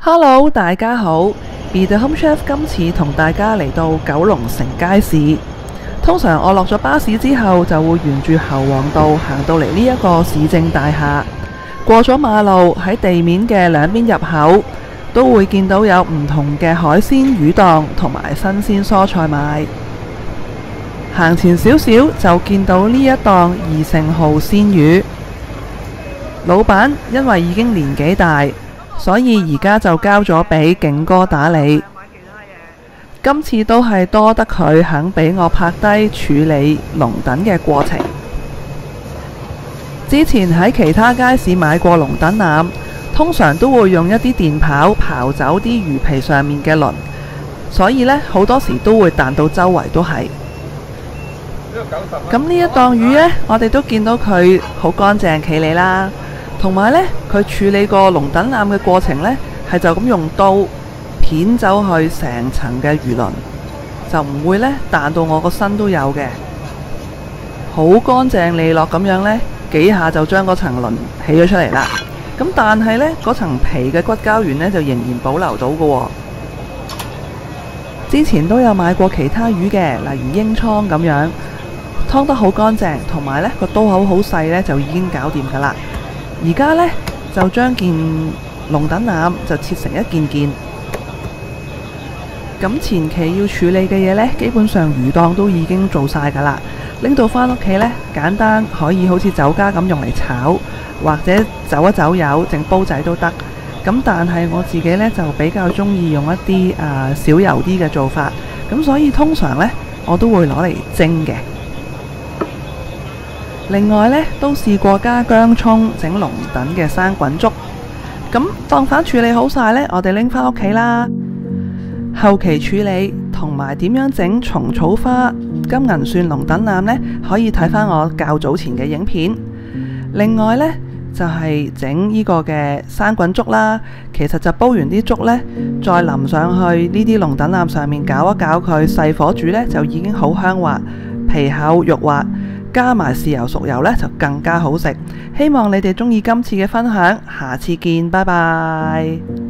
Hello，大家好。Be the Home Chef 今次同大家嚟到九龍城街市。通常我落咗巴士之後，就會沿住侯王道行到嚟呢一個市政大廈。過咗馬路，喺地面嘅兩邊入口都會見到有唔同嘅海鮮魚檔同埋新鮮蔬菜賣。行前少少就見到呢一檔二聖號鮮魚。老闆因為已經年紀大，所以而家就交咗俾景哥打理。今次都係多得佢肯俾我拍低處理龍躉嘅過程。之前喺其他街市買過龍躉腩，通常都會用一啲電刨刨走啲魚皮上面嘅鱗，所以呢，好多時都會彈到周圍都係。咁呢一檔魚呢，我哋都見到佢好乾淨企理啦。同埋呢，佢處理個龍躉腩嘅過程呢，係就咁用刀片走去成層嘅魚鱗，就唔會呢彈到我個身都有嘅，好乾淨利落咁樣呢，幾下就將嗰層鱗起咗出嚟啦。咁但係呢，嗰層皮嘅骨膠原呢，就仍然保留到嘅喎。之前都有買過其他魚嘅，例如英倉咁樣，劏得好乾淨，同埋呢個刀口好細呢，就已經搞掂㗎啦。而家呢，就將件龍躉腩就切成一件件。咁前期要處理嘅嘢呢，基本上魚檔都已經做晒㗎啦。拎到返屋企呢，簡單可以好似酒家咁用嚟炒，或者走一走油整煲仔都得。咁但係我自己呢，就比較中意用一啲少油啲嘅做法，咁所以通常呢，我都會攞嚟蒸嘅。另外呢，都試過加薑葱整龍躉嘅生滾粥。咁檔飯處理好晒呢，我哋拎返屋企啦。後期處理同埋點樣整蟲草花金銀蒜龍躉腩呢，可以睇返我較早前嘅影片。另外呢，就係整呢個嘅生滾粥啦。其實就煲完啲粥呢，再淋上去呢啲龍躉腩上面攪一攪佢，細火煮呢，就已經好香滑，皮厚肉滑。加埋豉油熟油呢，就更加好食。希望你哋鍾意今次嘅分享，下次見，拜拜。